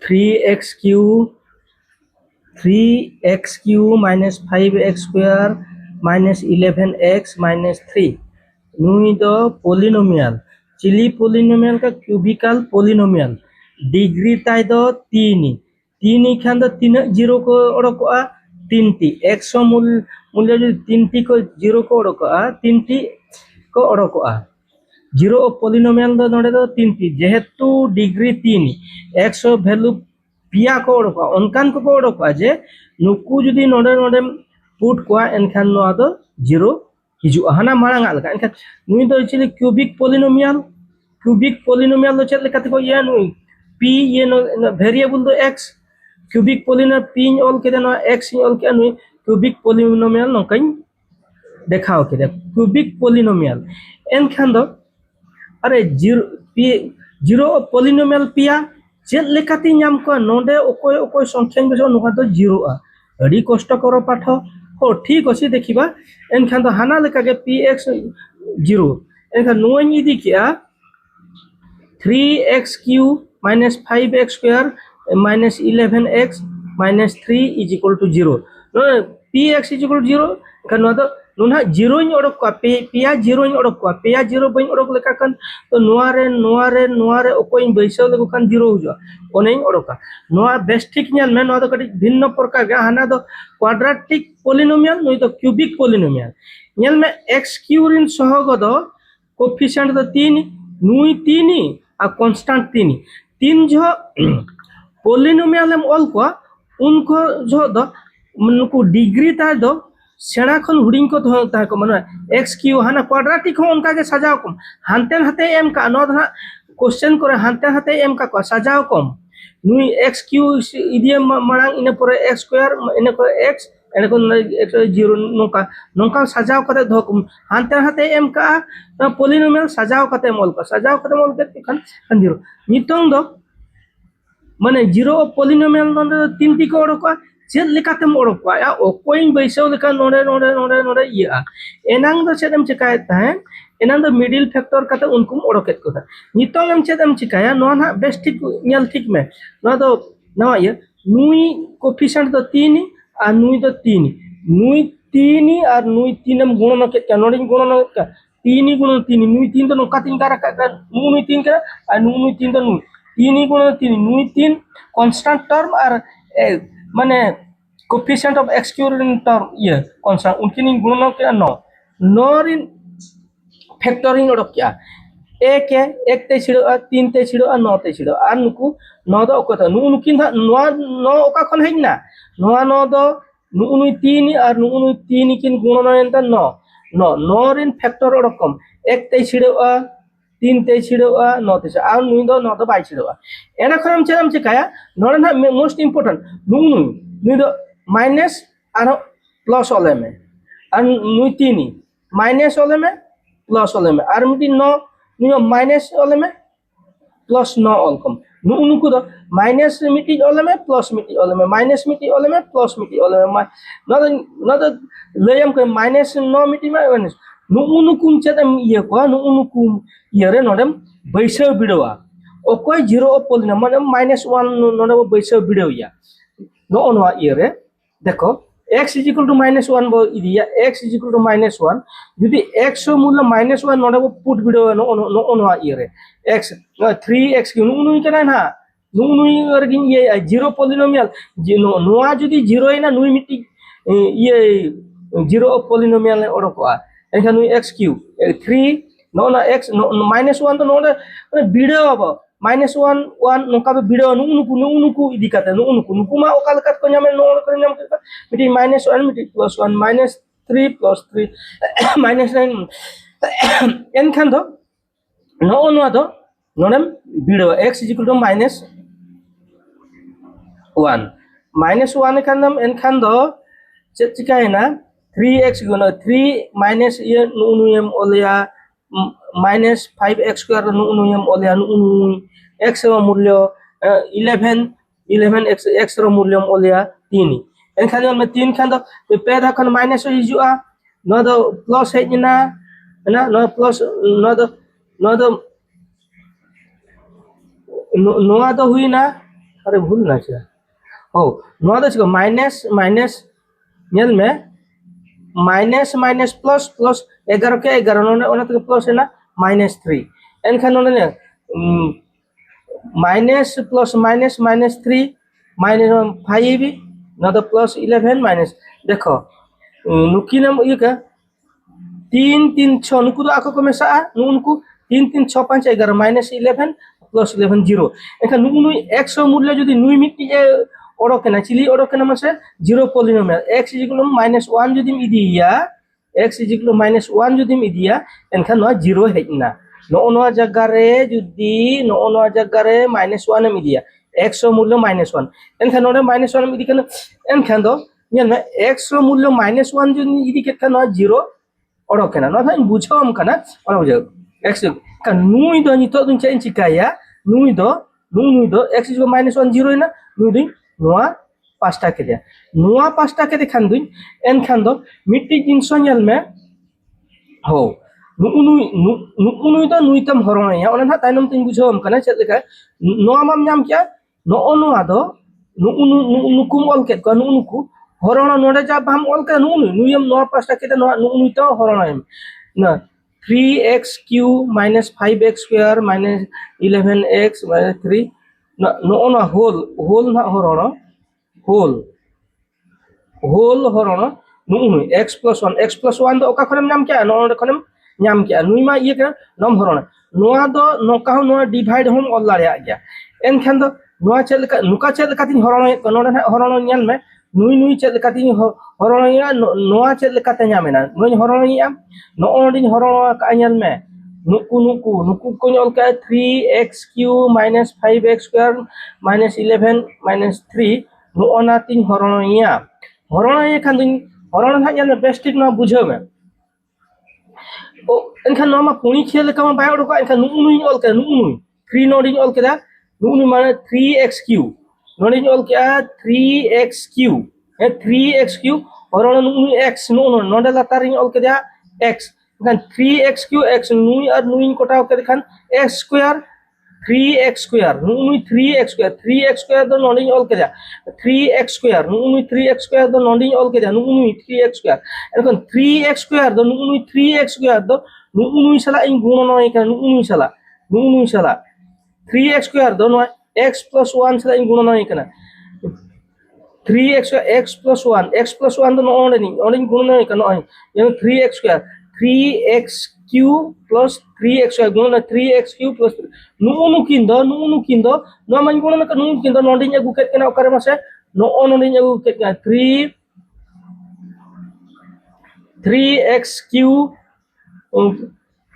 3x cube minus 5x square minus 11x minus 3 नुई दो polynomial chilli polynomial का cubicle polynomial degree ताई दो तीन खान दो तीन जीरो को ओडकोआ तीनटी एक्स मूल्य जो तीनटी को जीरो को ओडकोआ तीनटी को ओडकोआ जीरो पोलिनोमियल दो नोडे दो तीनटी जेहेतु डिग्री तीन एक्स वैल्यू पिया को ओडकोआ उनकान को ओडकोआ जे नुकु जुदी नोडे नोडे पुट कोआ एनखान नोआ दो जीरो हिजू हाना मांग आलका एनखान नुई दो एक्चुअली क्यूबिक पोलिनोमियल दो चेत लेकाते को या नुई पी ये नो वेरिएबल दो x cubic polynomial P all के नो एक्स ऑल के नुई क्यूबिक पोलिनोमियल नोकाई देखाओ के क्यूबिक पोलिनोमियल एनखान दो अरे जीरो पोलिनोमियल पिया चेत लेकाते नाम को नोडे ओकोय ओकोय संख्या बेसो नुका दो जीरो अड़ी कष्ट करो पाठ हो ठीक अच्छे देखा एनखान हाना लेका के पी एक्स जीरो एनखान नुआई इदी किया 3x cube minus 5x square minus 11x minus 3 is equal to zero p x is equal to zero एनखान नुना जीरो ओडक को पेया जीरो ओडक को पेया जीरो बई ओडक लेका खान तो नुआरे ओकोय बैसाव लेको खान जीरो हुआ ओने ओडका नुआ बेस ठीक नेल में नुआ दो कटी भिन्न प्रकार के हाना दो क्वाड्रेटिक पोलिनोमियल नुई दो क्यूबिक पोलिनोमियल नेल में x क्यूब इन सहग दो कोफिशिएंट दो 3 नुई 3 आ कांस्टेंट 3 जो पोलिनोमियल एम ऑल को उनको जो दो उनको डिग्री ता दो सेना खन हुडिंग को ता को माने x क्यूब हाना क्वाड्रेटिक हो उनका के सजाव कम हानते हाते एम का नो ना क्वेश्चन करे हानते हाते एम का को सजाव कम नुई x क्यूब इदिए मांग इने पर x स्क्वायर इने को x इने को x जीरो नोका नोका सजाव कते धो कम हानते हाते एम का पोलिनोमियल सजाव कते मोल के खान जीरो नितों दो माने जीरो पोलिनोमियल नोडे तीनटी को ओडको चेत लेकाते ओडको या ओकोय बैसाव लेका नोडे या एनांग दो चेदम चिकाय ताहे एनांग दो मिडिल फैक्टर काते उनको ओडकेत को नितों एम चेदम चिकाया नो ना बेस ठीक नेल ठीक में नो दो नो ये नुई कोफिशिएंट दो 3 आ नुई दो 3 नुई 3 और नुई 3 एम गुणन के नोडे गुणन का 3 गुणन 3 नुई 3 तो नोका 3 का रखा नुई 3 का और नुई 3 तो नुई 3 गुणन 3 नुई 3 कांस्टेंट टर्म और माने coefficient of x cube in term ये कांस्टेंट उनकी गुणन के नो इन फैक्टरिंग ओडक क्या एक है एक ते छिड़ो 3 ते छिड़ो और 9 ते छिड़ो और नुकु 9 दो ओको नु नुकिन नो ओका खन हेना नो दो नु 3 और नु 3 किन गुणन एंता 9 इन फैक्टर ओडकम एक ते छिड़ो 3 ते छिड़ो 9 ते और नुई दो 9 दो बाई छिड़ो एना खरम चेदम चिकाया नोडे ना मोस्ट इंपोर्टेंट नुई दो माइनस और प्लस ओले में और नुई 3 माइनस ओले में प्लस ओले में और मिटी 9 नुई माइनस ओले में प्लस 9 ओलकम नुनको दो माइनस मिटी ओले में प्लस मिटी ओले में माइनस मिटी ओले में प्लस मिटी ओले में न तो लेयम के माइनस 9 मिटी में माइनस नुकुम चेदम ये को नुकुम ये रे नोडम बैसाव बिडवा ओकोय जीरो पोलिनो माने -1 नोडे बैसाव बिडवया नो नो ये रे देखो x इज इक्वल टू -1 बो इदिया x इज इक्वल टू -1 यदि x मूल्य -1 नोडे पुट बिडो नो नो ये रे x 3x नु केना ना नु अर्गिन ये जीरो पोलिनोमियल जिनो नोआ जदि जीरो इना नुई मिटी ये जीरो पोलिनोमियल ओडको एखन नुई x क्यूब 3 नो ना x -1 तो नोडे बिडो अब -1 1 नोका बिडो नुनुकु इदी काते नुनुकु मा ओका लकत को नामे नो कर नाम के मिटी -1 मिटी +1 -3 +3 -9 एनखान दो नो नो दो नोडम बिडो x इज इक्वल टू -1 खान एनखान दो चेत चिकायना 3x गुना 3 माइनस ये नुनुयम ओलिया -5x स्क्वायर नुनुयम ओलिया नुनु x मूल्य 11 x रो मूल्य ओलिया 3 एनखान में 3 खान दो पे दा खान माइनस हिजुआ न दो प्लस हेजना ना न प्लस न दो नोआ दो हुई ना अरे भूल ना छे ओ नोआ दो चिको माइनस माइनस नेल में माइनस माइनस प्लस प्लस 11 के 11 नोने ओना तक प्लस है ना -3 एनखान नोने ने माइनस प्लस माइनस -3 -5 ना तो +11 माइनस देखो नुकिनम ये का 3 3 6 नुकु तो आको को मेसा नुकु 3 3 6 5 11 -11 +11 0 एखा नुकु नुई x मूल्य যদি নুই মিটি ওড়কেনা চিলি ওড়কেনা মাসে 0 পলিনোমিয়াল x -1 যদি ইদিয়া x -1 যদি ইদিয়া এনখান ন 0 হেইনা नो जगारे जुदी नो जगारे -1 एम इदिया x मूल्य -1 एनखान नोडे -1 एम इदि कन एनखान दो नेल x मूल्य -1 जुदी इदि केखा न 0 ओडोकेना न थाइन बुझाम कना ओना बुझाओ x का नुई दो नितो दुन चेन चिकाया नुई दो x -1 0 ना नुई दुन नोआ पास्ता के दिया नोआ पास्ता के दिखान दुन एनखान दो मिट्टी जिनसो नेल में हो नुई तो नुई तम हरणाया ओना ना ताइनम तिन बुझाम कना चेद लेका नोआ माम नाम क्या नो नोआ दो नुकुम ऑल के का नुकु हरणा नोडे जा बाम ऑल के नुयम नोआ पास्ता के नोआ नुई तो हरणायम ना 3x cube -5x square -11x -3 no ना होल ना हरण होल हरण नुई x + 1 दो ओका खनम नाम क्या नो खनम नाम क्या नुई मा ये के नम हरण नोआ दो नोका नोआ डिवाइड हम ऑल लाया गया एनखान दो नोआ चेलका नुका चेलका तिन हरण नोडे हरण नेल में नुई चेलका तिन हरणया नोआ चेलका ते नामेना नुई हरणया नोडिन हरण का नेल में नुकु को नेल का 3x cube -5x square -11 -3 नोना तिन हरणया खान दिन हरण ना नेल बेस्टिक ना बुझो में ओ एनखान नोमा पुनी खेल का बाय ओडका एनखान नुई ऑल के नुई 3 नोडिन ऑल के दा नुई माने 3x cube नोडिन ऑल के 3x cube 3x cube हरण नुई x नो नोडे लातारिन ऑल के दा x एनखान 3x cube x नुई और नुई कोटाव के Khan x square 3x square नुई 3x square दो नोडिन ऑल के दा 3x square नुई 3x square दो नोडिन ऑल के दा नुई 3x square एनखान 3x square दो नुई 3x square दो नुई साला इन गुण नय का नुई साला 3x square दो नय x + 1 साला इन गुण नय का 3x x + 1 दो नोडिन गुण नय का नय 3x square 3x cube plus 3x square गुणन 3x cube plus नुनु किंदो नो मन गुणन का नुनु किंदो नोडिन अगु केत केना ओकरे मासे नो नोडिन अगु केत 3x cube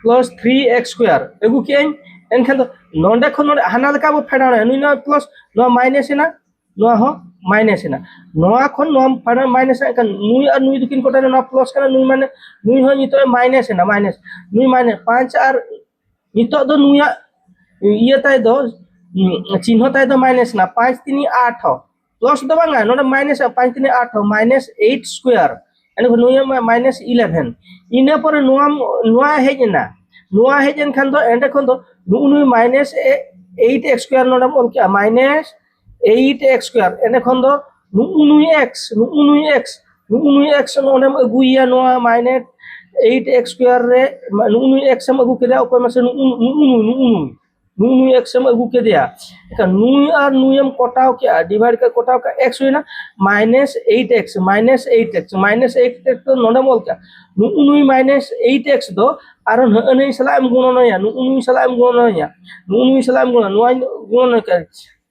plus 3x square अगु केन एनखान नोडे खन नोडे हाना लका बो फेडाना नुना प्लस नो माइनस ना नो हो माइनस ना नोआ खन नो फाना माइनस का नुई और नुई दुकिन कोटा ना प्लस का नुई माने नुई हो नितो माइनस ना माइनस नुई माने 5 और नितो दो नुया ये ताई दो चिन्ह ताई दो माइनस ना 5 3 8 प्लस दो बांगा नोडे माइनस 5 3 8 -8 स्क्वायर एने नुई -11 इने पर नुआ हेजना नुआ हेजन खान दो एंडे खन दो नुई -8x स्क्वायर नोडे बोल क्या -8x square एने खन दो नुई x नोडे अगुइया नोआ -8x square रे नुई x हम अगु केदा ओको मासे नुई x हम अगु केदिया का नुई और नुई हम कोटाव क्या डिवाइड का कोटाव का x हुई ना -8x तो नोडे बोल क्या नुई -8x दो और नई सला हम गुण नया नुई सला हम गुण नोआ गुण का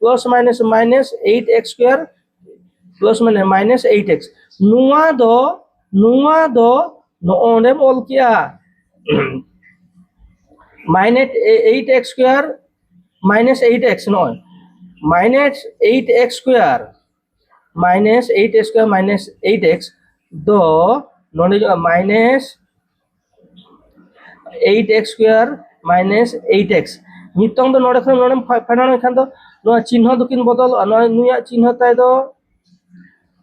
plus minus -8x square plus माने -8x नुआ दो नोने बोल क्या -8x square -8x no -8x square -8x दो नोने -8x square -8x नितंग दो नोडे खन नोडे फाइनाल खान दो नो चिन्ह दुकिन बदल नुया चिन्ह ताई दो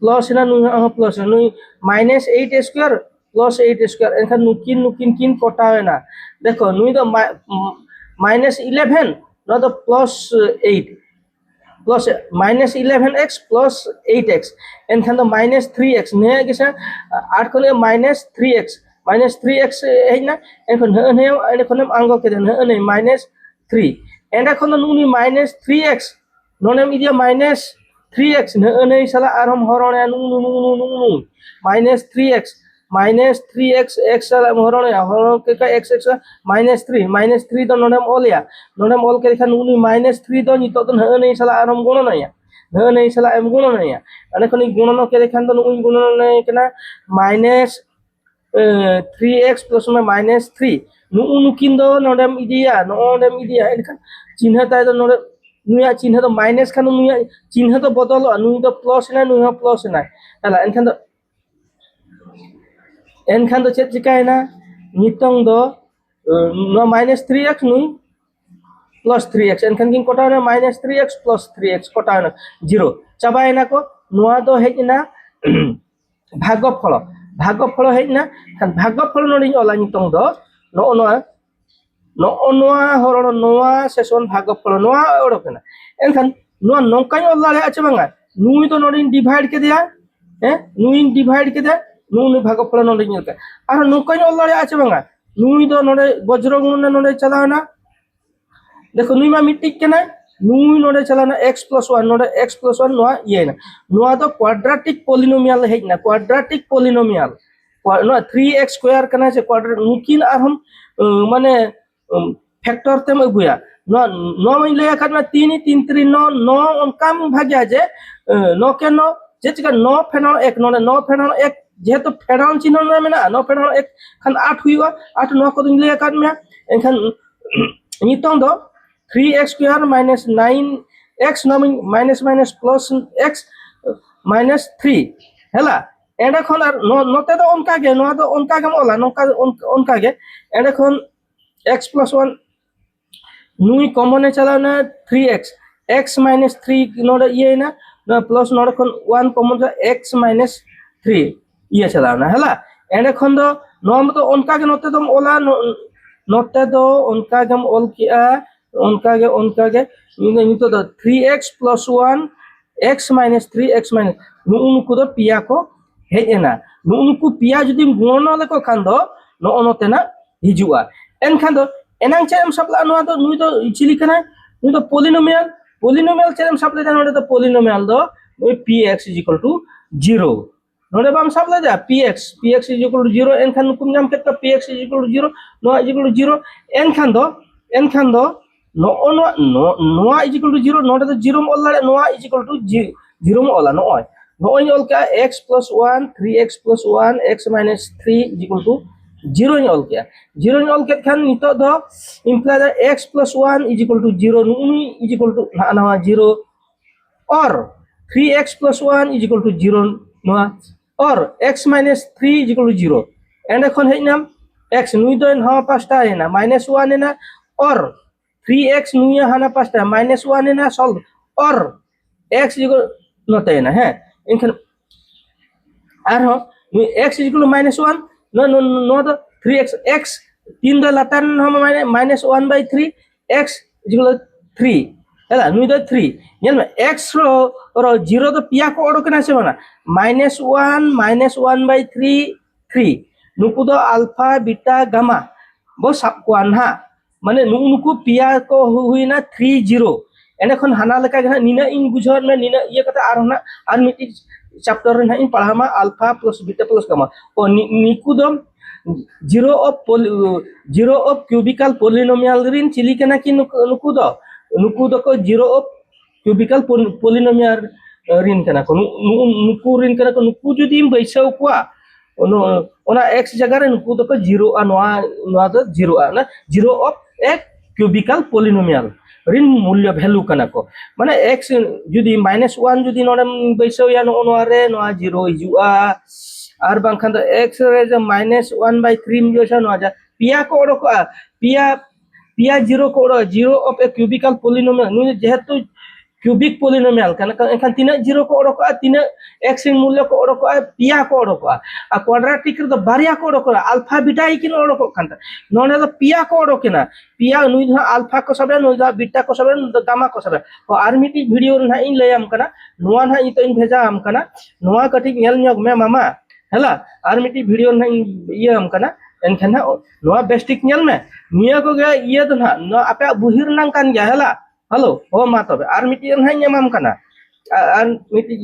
प्लस ना नुई प्लस नुई -8 स्क्वायर प्लस 8 स्क्वायर एनखान नुकिन कोटावे ना देखो नुई दो -11 नो दो +8 plus minus 11x plus 8x एनखान तो minus 3x ने किसा 8 को minus 3x है ना एनखान ने एनखान आंगो के ने minus 3 एनखान नुनी minus 3x नोने इदिया minus 3x ने साला आरम हरणे नु minus 3x x साला हरणे हरण के का x minus 3 तो नोने ऑल के खान नुनी minus 3 तो नितो तो ने साला आरम गणनाया ने साला एम गणनाया अने खनि गणन के खान तो नुनी गणन केना minus 3x plus minus 3 नुकिन दो नोडेम इदिया एनखान चिन्ह ताय तो नोडे नुया चिन्ह तो माइनस खान नुया चिन्ह तो बदल नुई तो प्लस ना नुई प्लस ना हला एनखान तो चेक चिकायना नितंग दो नो minus 3x नुई plus 3x एनखान किन कोटाना minus 3x plus 3x कोटाना 0 चाबायना को नुआ तो हेजना भागफल हेजना खान भागफल नोडी ओला नितंग दो नोआ हरण नोआ सेसन भागफल नोआ ओडकना एनखान नोआ नोकाय ओलाले आछे बांगा नुई तो नोडी डिवाइड के दिया नुई डिवाइड के दिया नुई भागफल नोडी निलका आर नोकाय ओलाले आछे बांगा नुई तो नोडे वज्र गुण नोडे चलाना देखो नुई मा मिटिक के ना नुई नोडे चलाना x plus 1 नोडे x plus 1 नोआ ये ना नोआ तो क्वाड्रेटिक पोलिनोमियल हेजना क्वाड्रेटिक पोलिनोमियल नोआ 3x स्क्वायर कना से क्वाड्रेट नुकिन आर हम माने फैक्टर तेम अगुया नो मैं ले खाद में 3 3 3 9 9 उनका भाग्या जे 9 के 9 जे चिका 9 फेनल 1 नोडे 9 फेनल 1 जेहेतु फेनल चिन्ह में मेना 9 फेनल 1 खान 8 हुआ 8 9 को ले खाद में एनखान नितों दो 3x square minus 9x minus plus x minus 3 हैला एंडे खन आर नोते तो उनका के नो तो उनका के ओला नोका उनका के एंडे खन x plus 1 नुई कॉमन चलाना 3x x minus 3 नोडे ये ना प्लस नोडे खन 1 कॉमन x minus 3 ये चलाना हैला एंडे खन दो नो तो उनका के नोते तो ओला नोते तो उनका के ओल किया उनका के नितो तो 3x plus 1 x minus 3 x minus नुनको तो पिया को हेजना नुनको पिया जदि गुणन लेको खान दो नोते ना हिजुआ एनखान दो एनांग चेम सबला नो तो नुई तो चिली कना नुई तो पोलिनोमियल चेम सबले दा नोडे तो पोलिनोमियल दो px = 0 नोडे बाम सबले दा px = 0 एनखान नुकुम नाम केत px = 0 नो 0 एनखान दो नोआ इजिकल टू 0 नोडे तो 0 म ओला नोआ इजिकल टू 0 म ओला नोय ओल का x plus 1 3x plus 1 x minus 3 is equal to 0 इन ओल क्या 0 इन ओल के खान नितो दो imply the x plus 1 is equal to 0 नुई इजिकल टू ना 0 और 3x plus 1 इजिकल टू 0 नोआ और x minus 3 is equal to 0 and এখন है नाम x नुई तो ना पास्ता है ना -1 है ना और 3x नुई हाना पास्ता -1 है ना सॉल्व और x इक्वल नोते है ना है इनखान आर हो x इक्वल -1 नो तो 3x x 3 द लातार हम -1/3 x इक्वल 3 हैला नुई तो 3 येन x रो 0 तो पिया को ओडो कना से बना -1 -1/3 3 नुकु तो अल्फा बीटा गामा बो सब को अनहा माने नुकु पिया को हुई ना 30 एने खन हाना लेका निना इन बुझर ना निना ये कथा आर ना आर मिटी चैप्टर रे ना इन पढ़ामा alpha plus beta plus gamma ओ निकु दम 0 ऑफ क्यूबिकल पोलिनोमियल रिन चिली केना कि नुकु दो को 0 ऑफ क्यूबिकल पोलिनोमियल रिन केना को नुकु रिन केना को नुकु जदि बैसाव कुआ ओना x जगह रे नुकु दो को 0 आ नोआ दो 0 आ ना 0 ऑफ एक क्यूबिकल पोलिनोमियल रिन मूल्य वैल्यू कना को माने x जदि -1 जदि नोडे बैसाव या नोआ रे नोआ 0 हिजुआ आर बांखान तो x रे जे -1/3 मियोसा नोआ जा पिया को ओडो को पिया 0 को ओडो 0 ऑफ ए क्यूबिकल पोलिनोमियल नु जेहेतु cubic polynomial kan kan tina zero ko odok tina x in मूल्य को odok pia ko odok a quadratic ro baria ko odok alpha beta ikin odok kan none do pia ko odok na pia nui ha alpha ko sabe nui da beta ko sabe gamma ko sabe ko armiti video na in layam kana noa na ito in bheja am kana noa katik nyal nyok me mama hela armiti video na iya am kana enkan ha noa bestik nyal me niya ko ga iya do na no ape buhir nang kan ya hela halo oh ma tobe armiti na nyamam kana armiti